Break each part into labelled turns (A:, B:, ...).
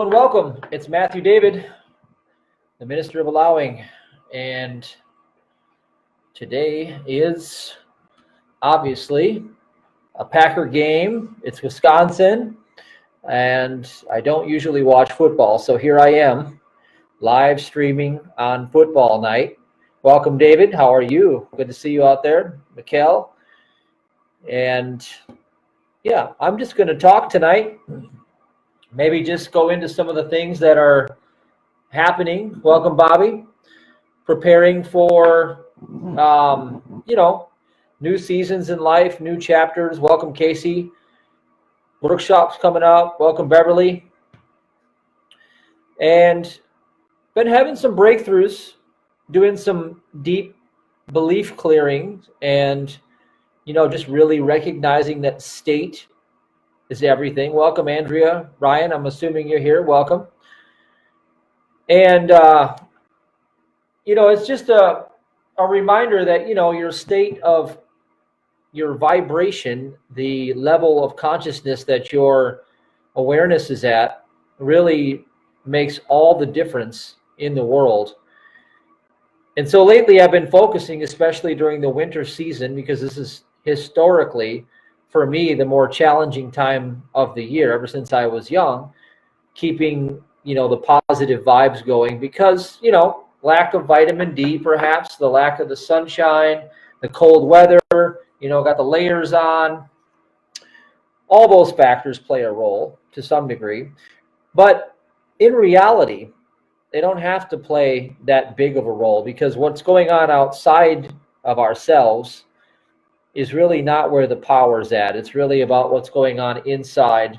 A: and welcome. It's Matthew David, the Minister of Allowing, and today is obviously a Packer game. It's Wisconsin, and I don't usually watch football, so here I am, live streaming on football night. Welcome, David. How are you? Good to see you out there, Mikkel. And yeah, I'm just going to talk tonight. Maybe just go into some of the things that are happening. Welcome, Bobby. Preparing for, new seasons in life, new chapters. Welcome, Casey. Workshops coming up. Welcome, Beverly. And been having some breakthroughs, doing some deep belief clearing, and, just really recognizing that state is everything. Welcome, Andrea. Ryan, I'm assuming you're here. Welcome. And, it's just a reminder that, your state of your vibration, the level of consciousness that your awareness is at, really makes all the difference in the world. And so lately I've been focusing, especially during the winter season, because this is historically, for me, the more challenging time of the year, ever since I was young, keeping, the positive vibes going because, lack of vitamin D, perhaps, the lack of the sunshine, the cold weather, got the layers on. All those factors play a role to some degree. But in reality, they don't have to play that big of a role because what's going on outside of ourselves is really not where the power's at. It's really about what's going on inside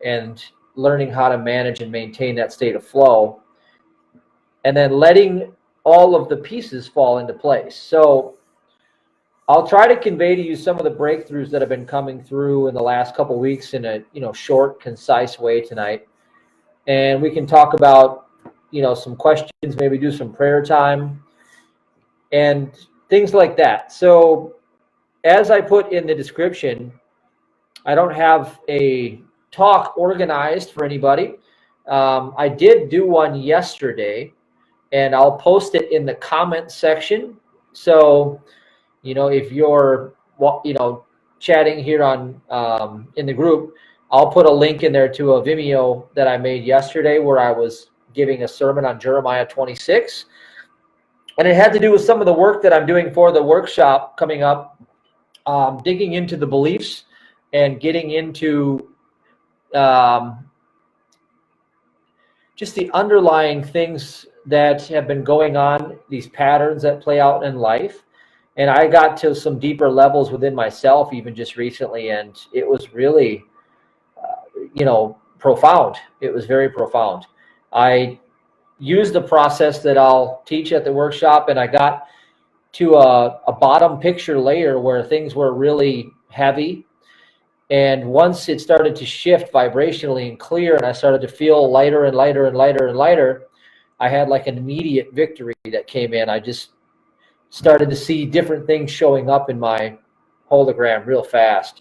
A: and learning how to manage and maintain that state of flow, and then letting all of the pieces fall into place. So I'll try to convey to you some of the breakthroughs that have been coming through in the last couple of weeks in a short, concise way tonight. And we can talk about some questions, maybe do some prayer time and things like that. So as I put in the description, I don't have a talk organized for anybody. I did do one yesterday, and I'll post it in the comment section. So, if you're, chatting here on in the group, I'll put a link in there to a Vimeo that I made yesterday where I was giving a sermon on Jeremiah 26. And it had to do with some of the work that I'm doing for the workshop coming up. Digging into the beliefs and getting into just the underlying things that have been going on, these patterns that play out in life. And I got to some deeper levels within myself even just recently, and it was really, profound. It was very profound. I used the process that I'll teach at the workshop, and I got to a bottom picture layer where things were really heavy. And once it started to shift vibrationally and clear, and I started to feel lighter and lighter and lighter and lighter, I had like an immediate victory that came in. I just started to see different things showing up in my hologram real fast.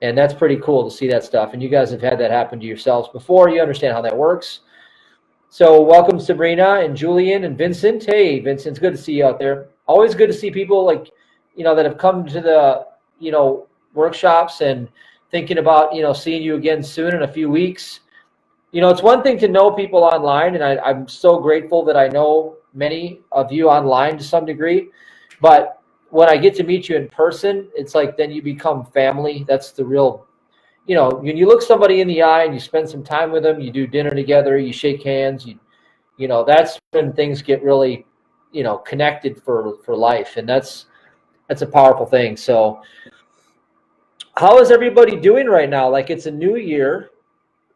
A: And that's pretty cool to see that stuff. And you guys have had that happen to yourselves before. You understand how that works. So welcome, Sabrina and Julian and Vincent. Hey, Vincent, it's good to see you out there. Always good to see people like, that have come to the, workshops and thinking about, seeing you again soon in a few weeks. It's one thing to know people online, and I'm so grateful that I know many of you online to some degree. But when I get to meet you in person, it's like then you become family. That's the real, when you look somebody in the eye and you spend some time with them, you do dinner together, you shake hands, that's when things get really, connected for life. And that's a powerful thing. So how is everybody doing right now? Like, it's a new year.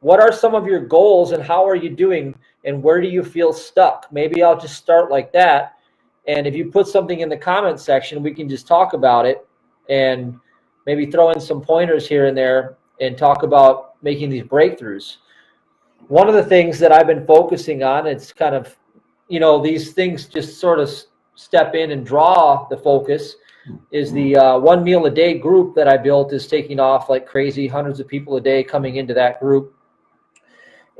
A: What are some of your goals and how are you doing? And where do you feel stuck? Maybe I'll just start like that. And if you put something in the comment section, we can just talk about it and maybe throw in some pointers here and there and talk about making these breakthroughs. One of the things that I've been focusing on, it's kind of, these things just sort of step in and draw the focus, is the 1 meal a day group that I built is taking off like crazy. Hundreds of people a day coming into that group.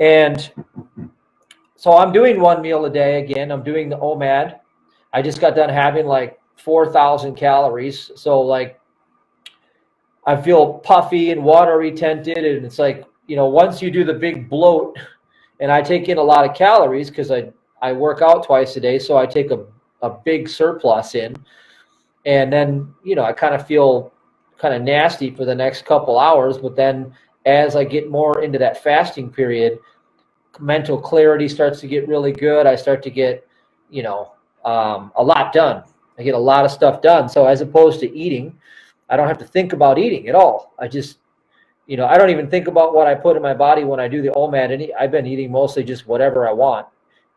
A: And so I'm doing 1 meal a day again. I'm doing the OMAD. I just got done having like 4,000 calories. So like I feel puffy and water retented. And it's like, you know, once you do the big bloat, and I take in a lot of calories because I work out twice a day. So I take a big surplus in. And then, you know, I kind of feel kind of nasty for the next couple hours. But then as I get more into that fasting period, mental clarity starts to get really good. I start to get, you know, a lot done. I get a lot of stuff done. So as opposed to eating, I don't have to think about eating at all. I just, you know, I don't even think about what I put in my body when I do the OMAD. And I've been eating mostly just whatever I want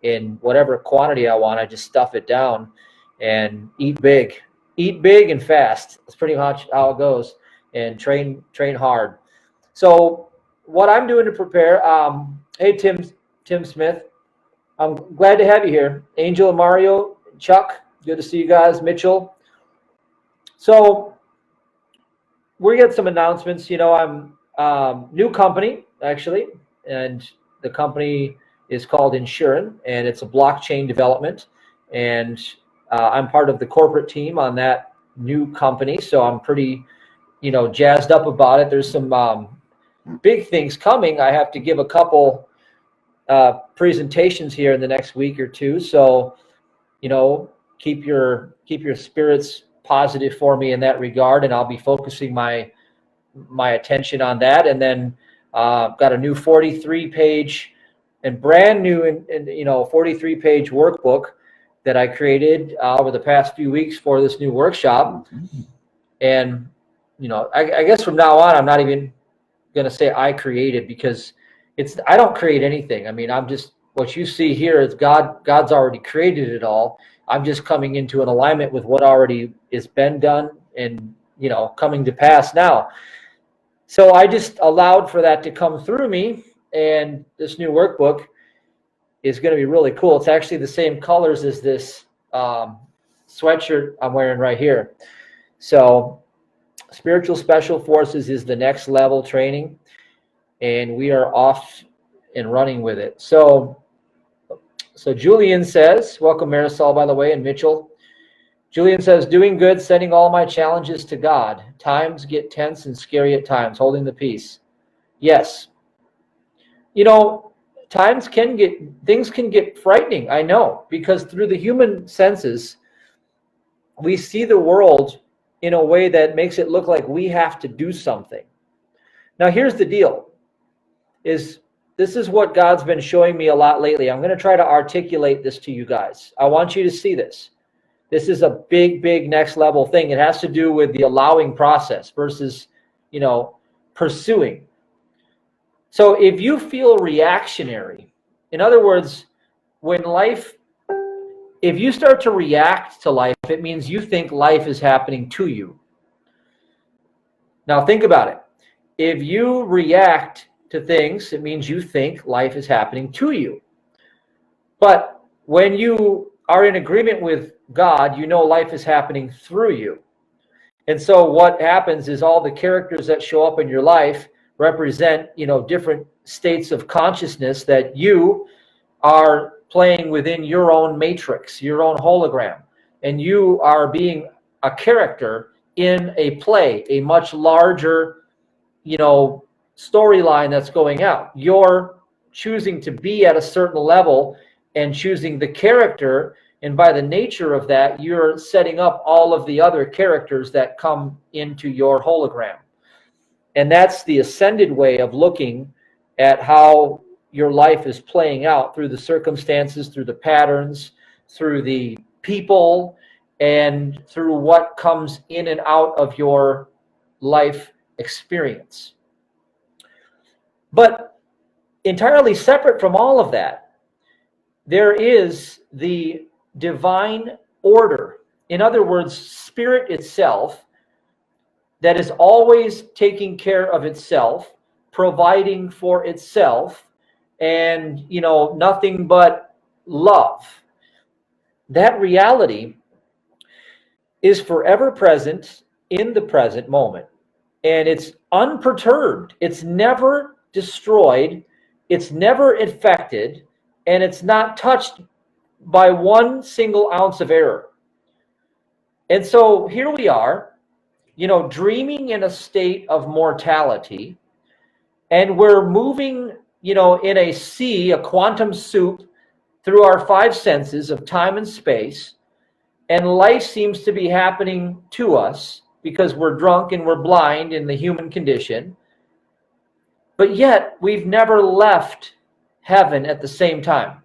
A: in whatever quantity I want. I just stuff it down and eat big and fast. That's pretty much how it goes, and train hard. So what I'm doing to prepare, hey, Tim Smith, I'm glad to have you here. Angel and Mario, Chuck, good to see you guys. Mitchell. So we got some announcements. You know, I'm new company actually, and the company is called Entrainment, and it's a blockchain development, and I'm part of the corporate team on that new company. So I'm pretty, you know, jazzed up about it. There's some big things coming. I have to give a couple presentations here in the next week or two. So, you know, keep your spirits positive for me in that regard, and I'll be focusing my attention on that. And then got a new 43-page and brand new and you know 43-page workbook that I created over the past few weeks for this new workshop. And you know, I guess from now on, I'm not even going to say I created, because I don't create anything. I mean, I'm just, what you see here is God's already created it all. I'm just coming into an alignment with what already has been done and, you know, coming to pass now. So I just allowed for that to come through me, and this new workbook is going to be really cool. It's actually the same colors as this sweatshirt I'm wearing right here. So Spiritual Special Forces is the next level training, and we are off and running with it. So Julian says, welcome Marisol, by the way, and Mitchell. Julian says, doing good, sending all my challenges to God. Times get tense and scary at times, holding the peace. Yes. You know, things can get frightening, I know, because through the human senses, we see the world in a way that makes it look like we have to do something. Now, here's the deal, this is what God's been showing me a lot lately. I'm going to try to articulate this to you guys. I want you to see this. This is a big, big next level thing. It has to do with the allowing process versus, you know, pursuing. So if you feel reactionary, in other words, if you start to react to life, it means you think life is happening to you. Now think about it. If you react to things, it means you think life is happening to you. But when you are in agreement with God, you know life is happening through you. And so what happens is all the characters that show up in your life represent, you know, different states of consciousness that you are playing within your own matrix, your own hologram. And you are being a character in a play, a much larger, you know, storyline that's going out. You're choosing to be at a certain level and choosing the character, and by the nature of that, you're setting up all of the other characters that come into your hologram. And that's the ascended way of looking at how your life is playing out, through the circumstances, through the patterns, through the people, and through what comes in and out of your life experience. But entirely separate from all of that, there is the divine order. In other words, spirit itself, that is always taking care of itself, providing for itself, and, you know, nothing but love. That reality is forever present in the present moment, and it's unperturbed. It's never destroyed. It's never infected, and it's not touched by one single ounce of error. And so here we are, dreaming in a state of mortality, and we're moving, in a sea, a quantum soup, through our five senses of time and space, and life seems to be happening to us because we're drunk and we're blind in the human condition, but yet we've never left heaven at the same time.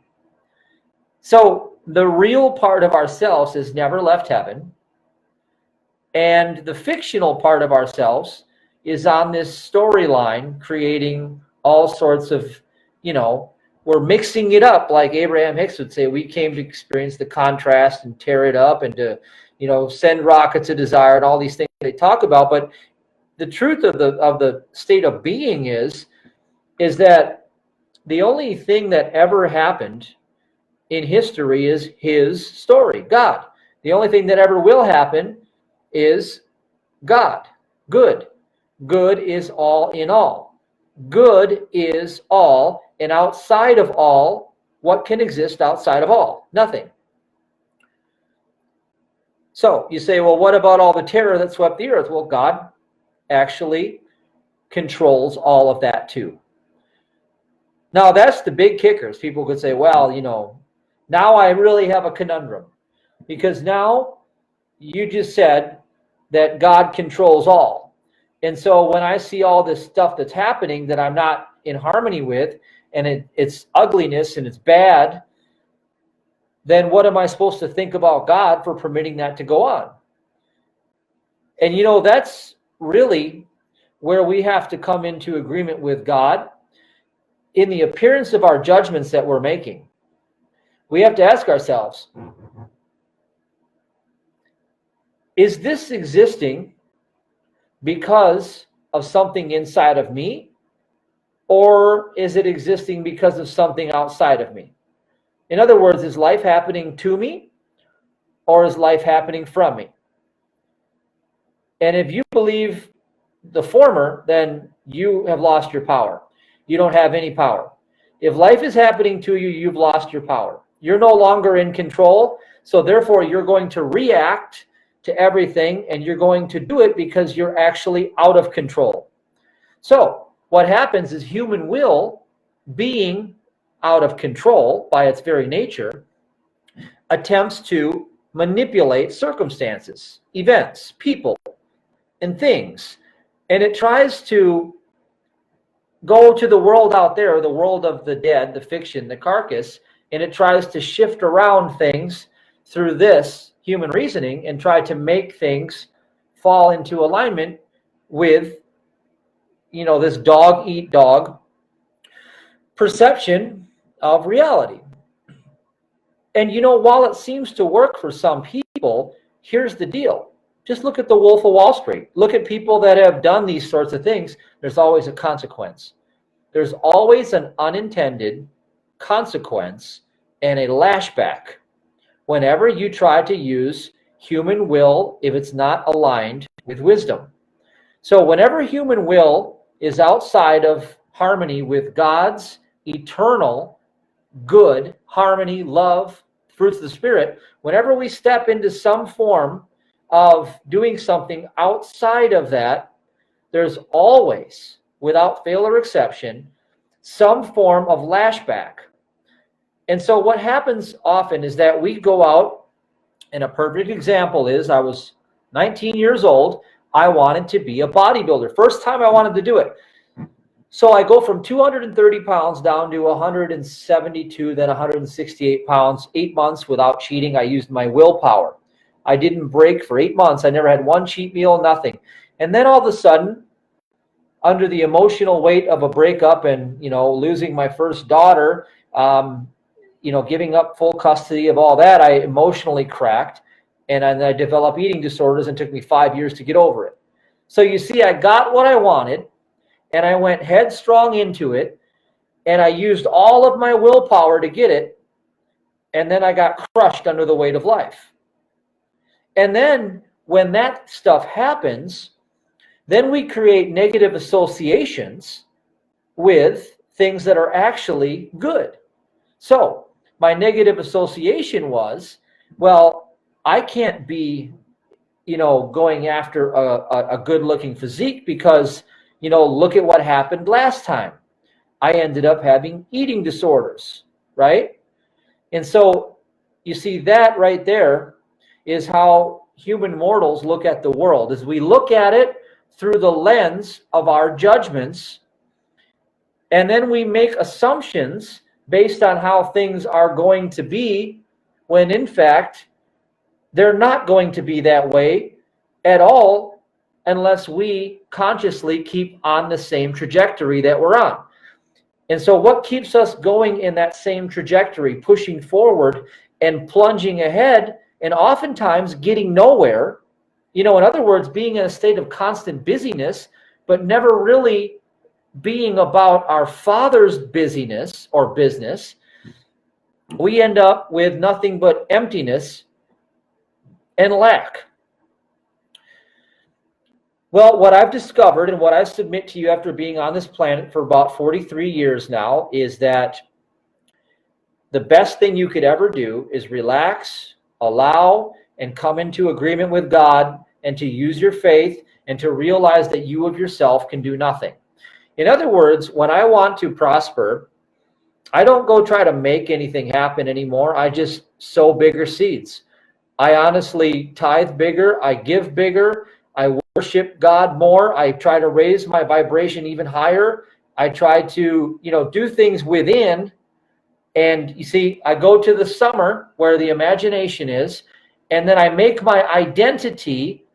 A: So the real part of ourselves has never left heaven, and the fictional part of ourselves is on this storyline, creating all sorts of, we're mixing it up, like Abraham Hicks would say. We came to experience the contrast and tear it up, and to, send rockets of desire and all these things they talk about. But the truth of the state of being is that the only thing that ever happened in history is his story, God. The only thing that ever will happen is God. Good. Good is all in all. Good is all, and outside of all, what can exist outside of all? Nothing. So you say, well, what about all the terror that swept the earth? Well, God actually controls all of that too. Now, that's the big kickers. People could say, well, now I really have a conundrum, because now you just said that God controls all. And so when I see all this stuff that's happening that I'm not in harmony with, and it's ugliness and it's bad, then what am I supposed to think about God for permitting that to go on? And that's really where we have to come into agreement with God in the appearance of our judgments that we're making. We have to ask ourselves, is this existing because of something inside of me, or is it existing because of something outside of me? In other words, is life happening to me, or is life happening from me? And if you believe the former, then you have lost your power. You don't have any power. If life is happening to you, you've lost your power. You're no longer in control, so therefore you're going to react to everything, and you're going to do it because you're actually out of control. So what happens is human will, being out of control by its very nature, attempts to manipulate circumstances, events, people, and things. And it tries to go to the world out there, the world of the dead, the fiction, the carcass, and it tries to shift around things through this human reasoning and try to make things fall into alignment with, this dog eat dog perception of reality. And while it seems to work for some people, here's the deal. Just look at the Wolf of Wall Street. Look at people that have done these sorts of things. There's always a consequence. There's always an unintended consequence and a lashback whenever you try to use human will if it's not aligned with wisdom. So whenever human will is outside of harmony with God's eternal good, harmony, love, fruits of the Spirit, whenever we step into some form of doing something outside of that, there's always, without fail or exception, some form of lashback. And so what happens often is that we go out, and a perfect example is I was 19 years old. I wanted to be a bodybuilder. First time I wanted to do it. So I go from 230 pounds down to 172, then 168 pounds, 8 months without cheating. I used my willpower. I didn't break for 8 months. I never had one cheat meal, nothing. And then all of a sudden, under the emotional weight of a breakup and, losing my first daughter, giving up full custody of all that, I emotionally cracked, and I developed eating disorders, and it took me 5 years to get over it. So you see, I got what I wanted, and I went headstrong into it, and I used all of my willpower to get it, and then I got crushed under the weight of life. And then when that stuff happens, then we create negative associations with things that are actually good. So my negative association was, well, I can't be, going after a good-looking physique because, look at what happened last time. I ended up having eating disorders, right? And so you see that right there is how human mortals look at the world. As we look at it through the lens of our judgments, and then we make assumptions based on how things are going to be, when in fact, they're not going to be that way at all unless we consciously keep on the same trajectory that we're on. And so what keeps us going in that same trajectory, pushing forward and plunging ahead, and oftentimes getting nowhere, in other words, being in a state of constant busyness, but never really being about our Father's busyness or business, we end up with nothing but emptiness and lack. Well, what I've discovered and what I submit to you after being on this planet for about 43 years now is that the best thing you could ever do is relax, allow, and come into agreement with God, and to use your faith and to realize that you of yourself can do nothing. In other words, when I want to prosper, I don't go try to make anything happen anymore. I just sow bigger seeds. I honestly tithe bigger. I give bigger. I worship God more. I try to raise my vibration even higher. I try to, do things within. And you see, I go to the summer where the imagination is, and then I make my identity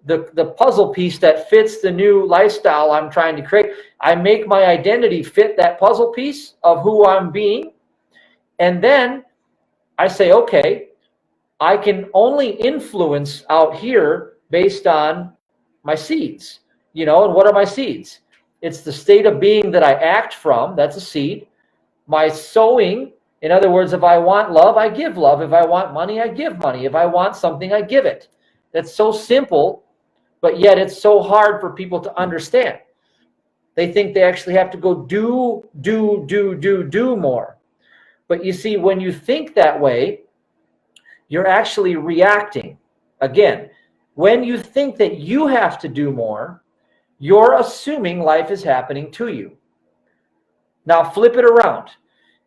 A: the puzzle piece that fits the new lifestyle I'm trying to create. I make my identity fit that puzzle piece of who I'm being. And then I say, okay, I can only influence out here based on my seeds, and what are my seeds? It's the state of being that I act from. That's a seed. My sowing, in other words, if I want love, I give love. If I want money, I give money. If I want something, I give it. That's so simple, but yet it's so hard for people to understand. They think they actually have to go do more. But you see, when you think that way, you're actually reacting. Again, when you think that you have to do more, you're assuming life is happening to you. Now flip it around.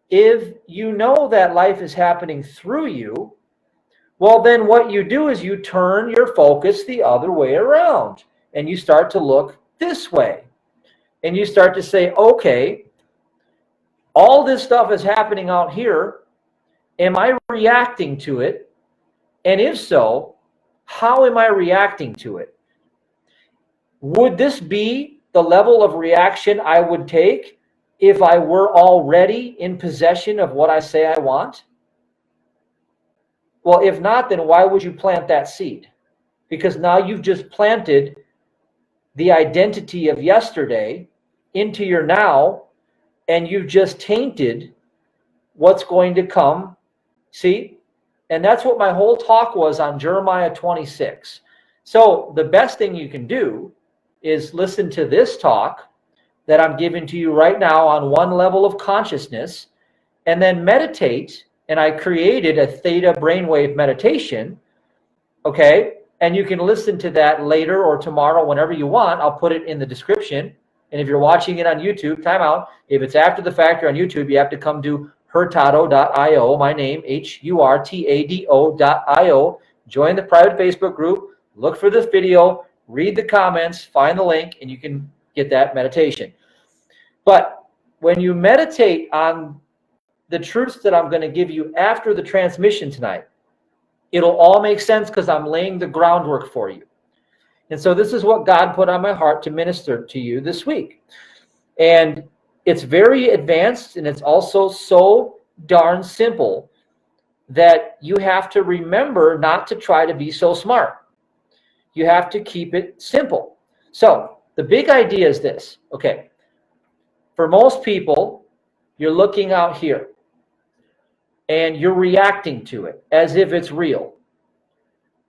A: If you know that life is happening through you, well, then what you do is you turn your focus the other way around, and you start to look this way. And you start to say, okay, all this stuff is happening out here. Am I reacting to it? And if so, how am I reacting to it? Would this be the level of reaction I would take if I were already in possession of what I say I want? Well, if not, then why would you plant that seed? Because now you've just planted the identity of yesterday into your now, and you've just tainted what's going to come. See? And that's what my whole talk was on Jeremiah 26. So the best thing you can do is listen to this talk that I'm giving to you right now on one level of consciousness, and then meditate. And I created a Theta Brainwave meditation, okay? And you can listen to that later or tomorrow, whenever you want. I'll put it in the description. And if you're watching it on YouTube, time out. If it's after the fact or on YouTube, you have to come to Hurtado.io, my name, Hurtado.io. Join the private Facebook group, look for this video, read the comments, find the link, and you can get that meditation. But when you meditate on the truths that I'm going to give you after the transmission tonight, it'll all make sense because I'm laying the groundwork for you. And so this is what God put on my heart to minister to you this week. And it's very advanced, and it's also so darn simple that you have to remember not to try to be so smart. You have to keep it simple. So the big idea is this. Okay. For most people, you're looking out here and you're reacting to it as if it's real.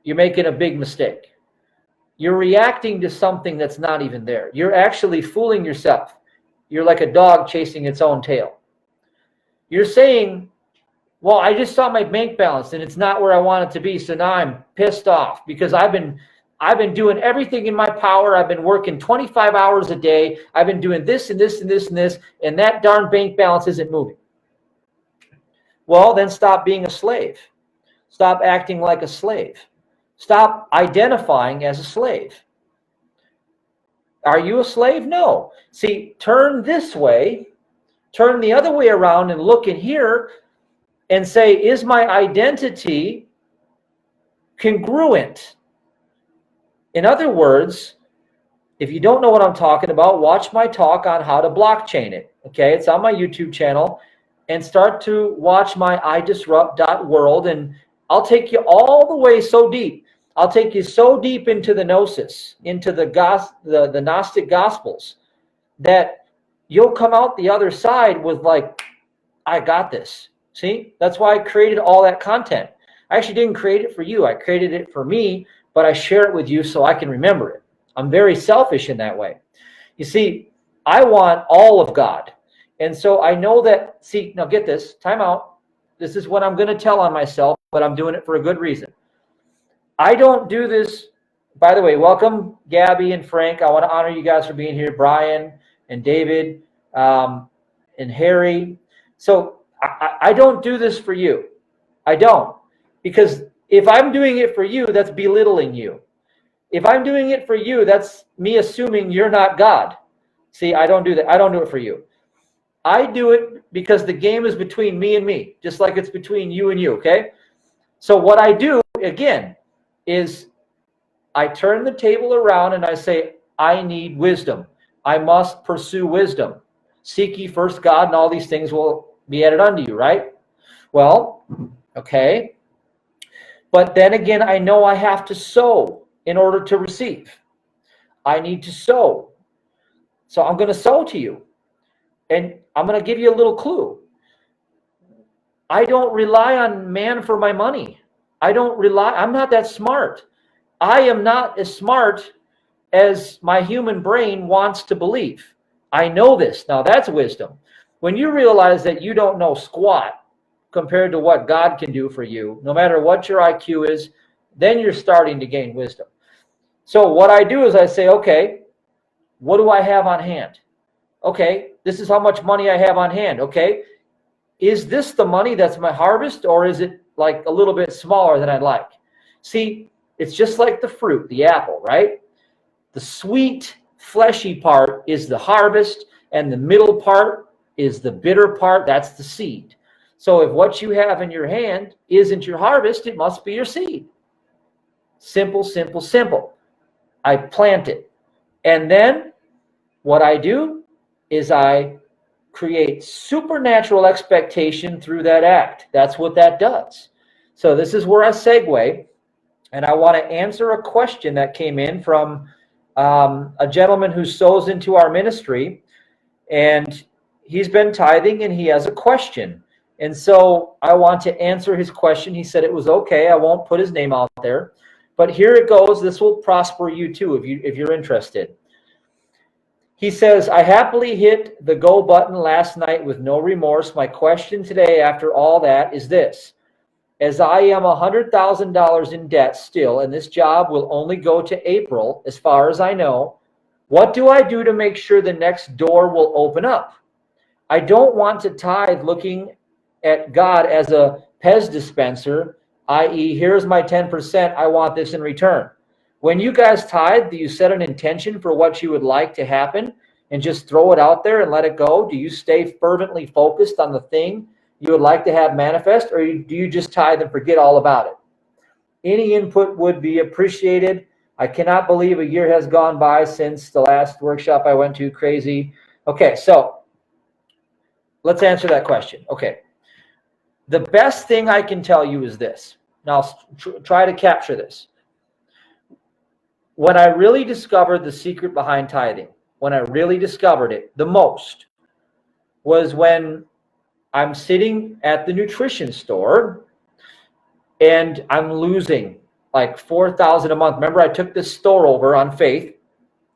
A: You're making a big mistake. You're reacting to something that's not even there. You're actually fooling yourself. you're like a dog chasing its own tail. You're saying, well, I just saw my bank balance and it's not where I want it to be. So now I'm pissed off because I've been doing everything in my power. I've been working 25 hours a day. I've been doing this and this and this and this, and that darn bank balance isn't moving. Well, then stop being a slave. Stop acting like a slave. Stop identifying as a slave. Are you a slave? No. See, turn this way, turn the other way around and look in here and say, is my identity congruent? In other words, if you don't know what I'm talking about, watch my talk on how to blockchain it. Okay, it's on my YouTube channel, and start to watch my idisrupt.world, and I'll take you all the way so deep. I'll take you so deep into the gnosis, into the Gnostic Gospels, that you'll come out the other side with like, I got this. See, that's why I created all that content. I actually didn't create it for you. I created it for me, but I share it with you so I can remember it. I'm very selfish in that way. You see, I want all of God. And so I know that, see, now get this, time out. This is what I'm going to tell on myself, but I'm doing it for a good reason. I don't do this, by the way, welcome Gabby and Frank. I want to honor you guys for being here, Brian and David and Harry. So I don't do this for you. I don't. Because if I'm doing it for you, that's belittling you. If I'm doing it for you, that's me assuming you're not God. See, I don't do that. I don't do it for you. I do it because the game is between me and me, just like it's between you and you, okay? So what I do, again, is I turn the table around and I say, I need wisdom. I must pursue wisdom. Seek ye first God, and all these things will be added unto you, right? Well, okay. But then again, I know I have to sow in order to receive. I need to sow. So I'm going to sow to you. And I'm going to give you a little clue. I don't rely on man for my money. I'm not that smart. I am not as smart as my human brain wants to believe. I know this. Now that's wisdom. When you realize that you don't know squat compared to what God can do for you, no matter what your IQ is, then you're starting to gain wisdom. So what I do is I say, okay, what do I have on hand? Okay, this is how much money I have on hand. Okay, is this the money that's my harvest, or is it like a little bit smaller than I'd like? See, it's just like the fruit, the apple, right? The sweet, fleshy part is the harvest, and the middle part is the bitter part. That's the seed. So if what you have in your hand isn't your harvest, it must be your seed. Simple, simple, simple. I plant it. And then what I do is I create supernatural expectation through that act. That's what that does. So this is where I segue, and I want to answer a question that came in from a gentleman who sows into our ministry, and he's been tithing and he has a question. And so I want to answer his question. He said it was okay. I won't put his name out there, but here it goes. This will prosper you too if you're interested. He says, I happily hit the go button last night with no remorse. My question today after all that is this. As I am $100,000 in debt still, and this job will only go to April, as far as I know, what do I do to make sure the next door will open up? I don't want to tithe looking at God as a Pez dispenser, i.e., here's my 10%, I want this in return. When you guys tithe, do you set an intention for what you would like to happen and just throw it out there and let it go? Do you stay fervently focused on the thing you would like to have manifest, or do you just tithe and forget all about it? Any input would be appreciated. I cannot believe a year has gone by since the last workshop I went to. Crazy. Okay, so let's answer that question. Okay. The best thing I can tell you is this. Now, try to capture this. When I really discovered the secret behind tithing, when I really discovered it the most, was when I'm sitting at the nutrition store and I'm losing like $4,000 a month. Remember, I took this store over on faith.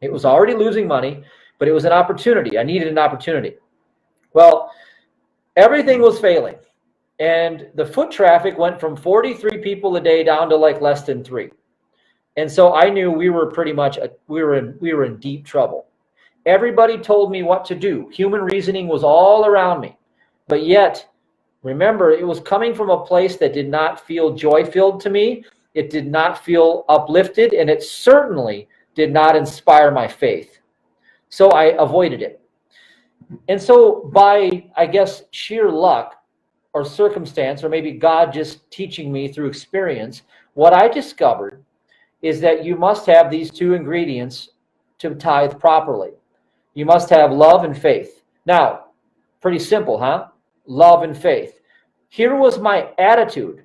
A: It was already losing money. but it was an opportunity. I needed an opportunity. Well, everything was failing. And the foot traffic went from 43 people a day down to like less than 3. And so I knew we were pretty much, we were in deep trouble. Everybody told me what to do. Human reasoning was all around me. But yet, remember, it was coming from a place that did not feel joy-filled to me. It did not feel uplifted, and it certainly did not inspire my faith. So I avoided it. And so by, I guess, sheer luck or circumstance, or maybe God just teaching me through experience, what I discovered is that you must have these 2 ingredients to tithe properly. You must have love and faith. Now, pretty simple, huh? Love and faith. Here was my attitude.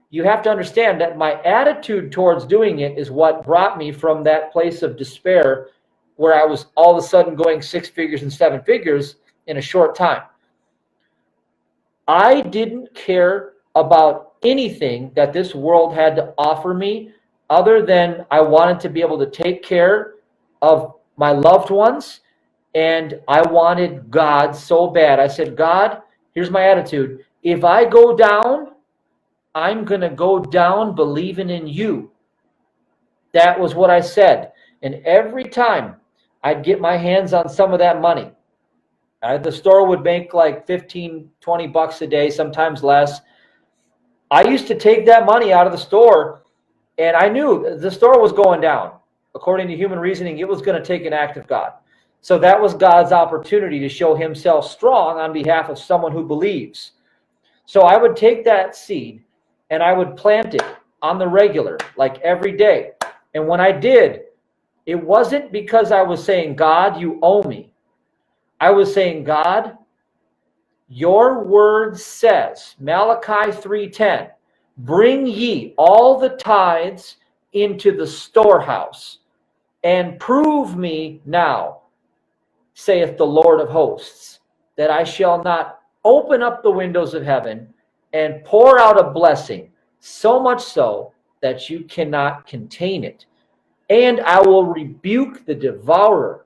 A: You have to understand that my attitude towards doing it is what brought me from that place of despair where I was all of a sudden going 6 figures and 7 figures in a short time. I didn't care about anything that this world had to offer me other than I wanted to be able to take care of my loved ones, and I wanted God so bad. I said, God, here's my attitude. If I go down, I'm going to go down believing in you. That was what I said. And every time I'd get my hands on some of that money, the store would make like 15, 20 bucks a day, sometimes less. I used to take that money out of the store, and I knew the store was going down. According to human reasoning, it was going to take an act of God. So that was God's opportunity to show himself strong on behalf of someone who believes. So I would take that seed and I would plant it on the regular, like every day. And when I did, it wasn't because I was saying, God, you owe me. I was saying, God, your word says, Malachi 3:10, bring ye all the tithes into the storehouse, and prove me now, saith the Lord of hosts, that I shall not open up the windows of heaven and pour out a blessing, so much so that you cannot contain it. And I will rebuke the devourer.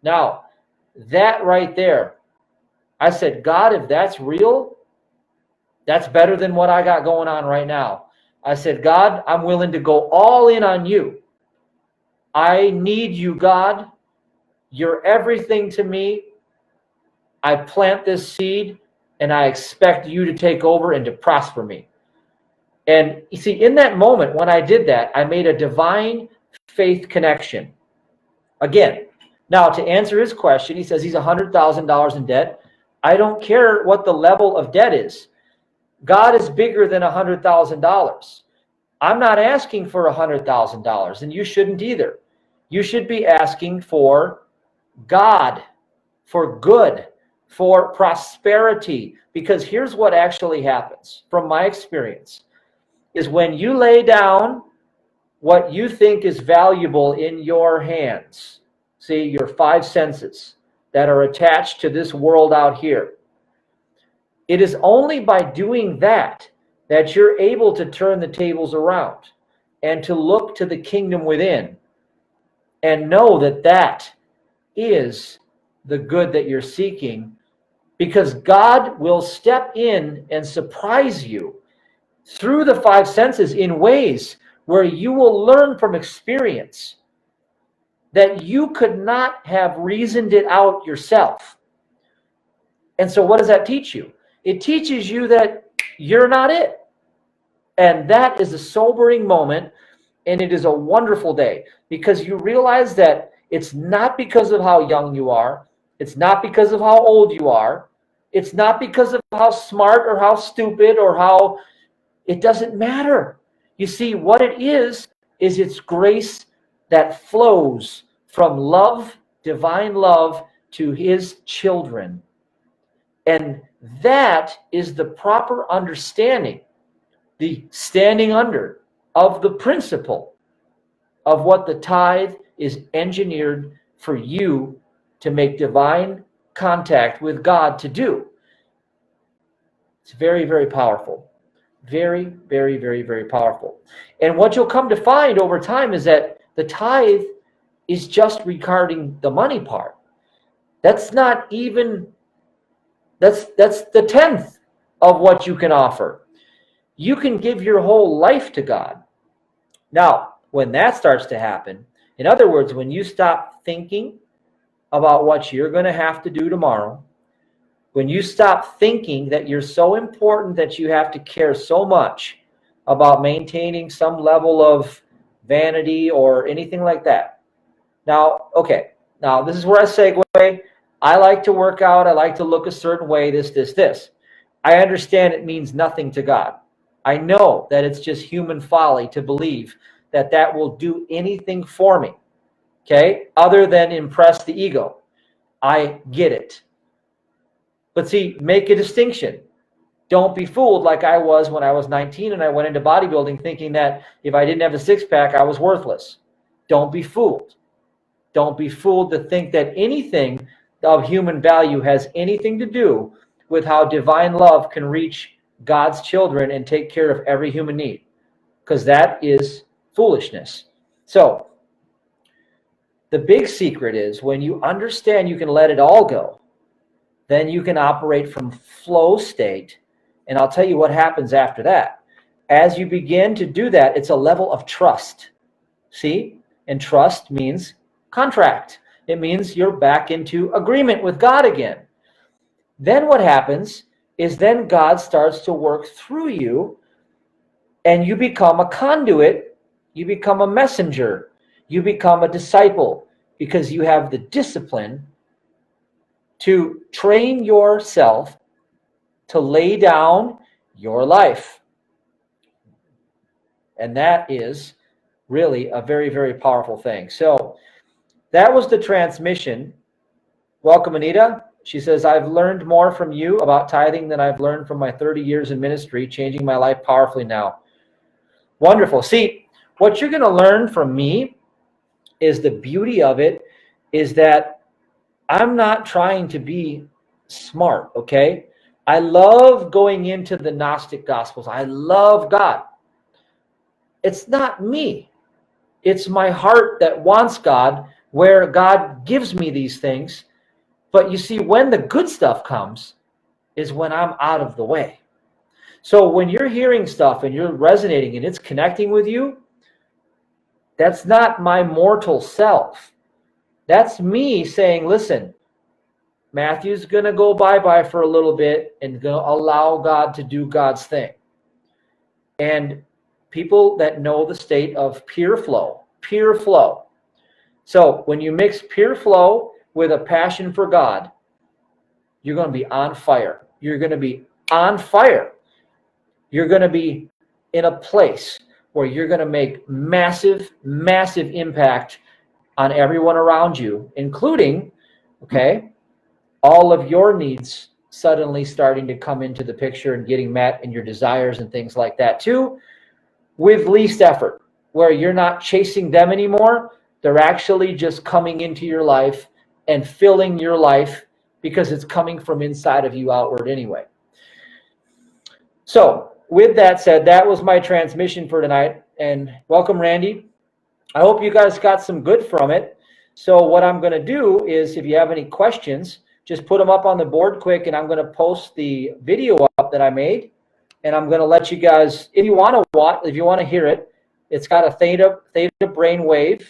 A: Now, that right there, I said, God, if that's real, that's better than what I got going on right now. I said, God, I'm willing to go all in on you. I need you, God. You're everything to me. I plant this seed, and I expect you to take over and to prosper me. And you see, in that moment when I did that, I made a divine faith connection. Again, now to answer his question, he says he's $100,000 in debt. I don't care what the level of debt is. God is bigger than $100,000. I'm not asking for $100,000, and you shouldn't either. You should be asking for God, for good, for prosperity. Because here's what actually happens from my experience, is when you lay down what you think is valuable in your hands, see, your 5 senses that are attached to this world out here, it is only by doing that that you're able to turn the tables around and to look to the kingdom within and know that that is the good that you're seeking, because God will step in and surprise you through the 5 senses in ways where you will learn from experience that you could not have reasoned it out yourself. And so what does that teach you? It teaches you that you're not it. And that is a sobering moment, and it is a wonderful day, because you realize that it's not because of how young you are. It's not because of how old you are. It's not because of how smart or how stupid or how... It doesn't matter. You see, what it is it's grace that flows from love, divine love, to his children. And that is the proper understanding, the standing under of the principle of what the tithe is engineered for you to make divine contact with God to do. It's very, very powerful. Very, very, very, very powerful. And what you'll come to find over time is that the tithe is just regarding the money part. That's not even, that's the 10th of what you can offer. You can give your whole life to God. Now, when that starts to happen, in other words, when you stop thinking about what you're going to have to do tomorrow, when you stop thinking that you're so important that you have to care so much about maintaining some level of vanity or anything like that. Now, okay, now this is where I segue. I like to work out. I like to look a certain way, this. I understand it means nothing to God. I know that it's just human folly to believe that that will do anything for me, okay, other than impress the ego. I get it. But see, make a distinction. Don't be fooled like I was when I was 19 and I went into bodybuilding thinking that if I didn't have a six-pack, I was worthless. Don't be fooled. Don't be fooled to think that anything of human value has anything to do with how divine love can reach God's children and take care of every human need, because that is foolishness. So the big secret is when you understand you can let it all go, then you can operate from flow state. And I'll tell you what happens after that. As you begin to do that, it's a level of trust. See? And trust means contract. It means you're back into agreement with God again. Then what happens is then God starts to work through you and you become a conduit. You become a messenger. You become a disciple because you have the discipline to train yourself to lay down your life. And that is really a very, very powerful thing. So that was the transmission. Welcome, Anita. She says, I've learned more from you about tithing than I've learned from my 30 years in ministry, changing my life powerfully now. Wonderful. See, what you're going to learn from me is the beauty of it is that I'm not trying to be smart, okay? I love going into the Gnostic Gospels. I love God. It's not me. It's my heart that wants God, where God gives me these things. But you see, when the good stuff comes is when I'm out of the way. So when you're hearing stuff and you're resonating and it's connecting with you, that's not my mortal self. That's me saying, listen, Matthew's going to go bye-bye for a little bit and going to allow God to do God's thing. And people that know the state of pure flow. So when you mix pure flow with a passion for God, you're going to be on fire. You're going to be on fire. You're going to be in a place where you're going to make massive, massive impact on everyone around you, including, okay, all of your needs suddenly starting to come into the picture and getting met and your desires and things like that too, with least effort, where you're not chasing them anymore. They're actually just coming into your life and filling your life because it's coming from inside of you outward anyway. So with that said, that was my transmission for tonight. And welcome, Randy. I hope you guys got some good from it. So what I'm going to do is, if you have any questions, just put them up on the board quick, and I'm going to post the video up that I made. And I'm going to let you guys, if you want to hear it, it's got a Theta Brainwave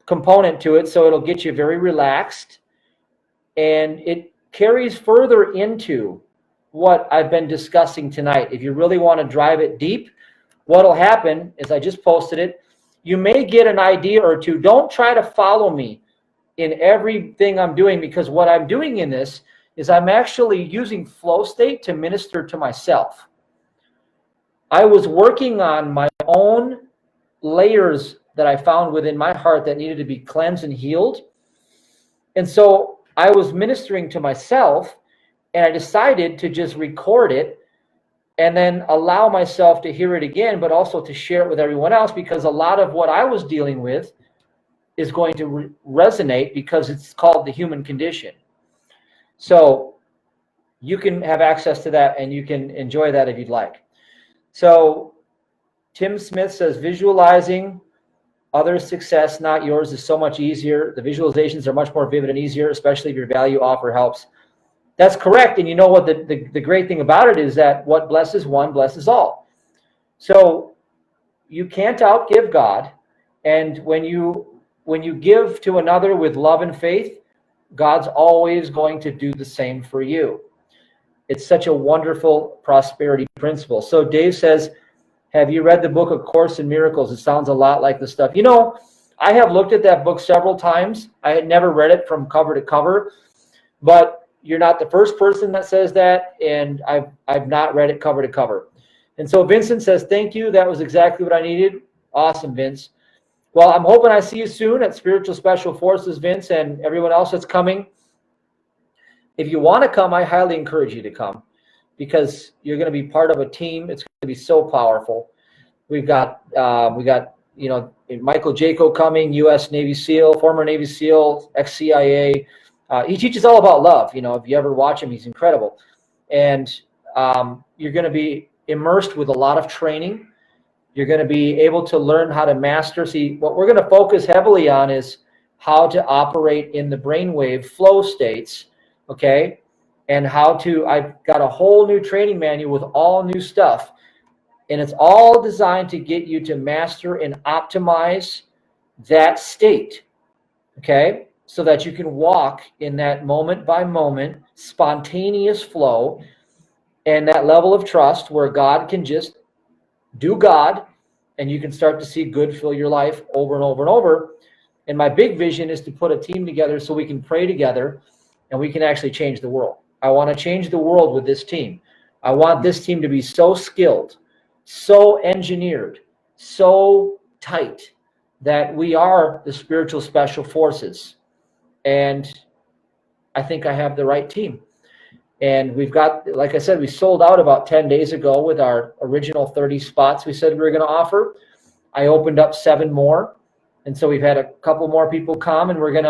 A: component to it, so it'll get you very relaxed. And it carries further into what I've been discussing tonight. If you really want to drive it deep, what'll happen is I just posted it. You may get an idea or two. Don't try to follow me in everything I'm doing, because what I'm doing in this is I'm actually using flow state to minister to myself. I was working on my own layers that I found within my heart that needed to be cleansed and healed. And so I was ministering to myself, and I decided to just record it and then allow myself to hear it again, but also to share it with everyone else, because a lot of what I was dealing with is going to resonate, because it's called the human condition. So you can have access to that and you can enjoy that if you'd like. So Tim Smith says, visualizing Others' success, not yours, is so much easier. The visualizations are much more vivid and easier, especially if your value offer helps. That's correct. And you know what the great thing about it is that what blesses one blesses all. So you can't outgive God. And when you give to another with love and faith, God's always going to do the same for you. It's such a wonderful prosperity principle. So Dave says, have you read the book of Course in Miracles? It sounds a lot like the stuff. You know, I have looked at that book several times. I had never read it from cover to cover, but you're not the first person that says that, and I've not read it cover to cover. And so Vincent says, thank you. That was exactly what I needed. Awesome, Vince. Well, I'm hoping I see you soon at Spiritual Special Forces, Vince, and everyone else that's coming. If you want to come, I highly encourage you to come, because you're going to be part of a team. It's going to be so powerful. We got you know, Michael Jaco coming, U.S. Navy SEAL, former Navy SEAL, ex-CIA. He teaches all about love. You know, if you ever watch him, he's incredible. And you're going to be immersed with a lot of training. You're going to be able to learn how to master. See, what we're going to focus heavily on is how to operate in the brainwave flow states, okay? And how to, I've got a whole new training manual with all new stuff. And it's all designed to get you to master and optimize that state, okay? So that you can walk in that moment by moment, spontaneous flow, and that level of trust where God can just do God, and you can start to see good fill your life over and over and over. And my big vision is to put a team together so we can pray together and we can actually change the world. I want to change the world with this team. I want this team to be so skilled, so engineered, so tight that we are the spiritual special forces. And I think I have the right team. And we've got, like I said, we sold out about 10 days ago with our original 30 spots we said we were going to offer. I opened up 7 more. And so we've had a couple more people come, and we're going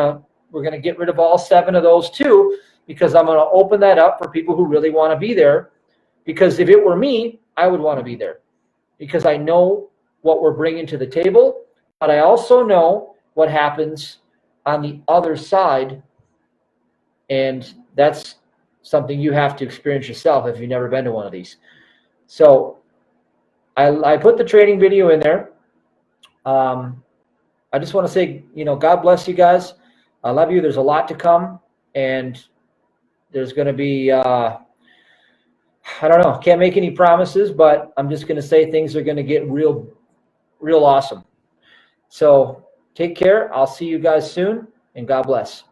A: to get rid of all 7 of those too, because I'm going to open that up for people who really want to be there. Because if it were me, I would want to be there, because I know what we're bringing to the table, but I also know what happens on the other side. And that's something you have to experience yourself if you've never been to one of these. So I put the training video in there. I just want to say, you know, God bless you guys. I love you. There's a lot to come, and there's going to be, I don't know, can't make any promises, but I'm just going to say things are going to get real awesome. So take care. I'll see you guys soon, and God bless.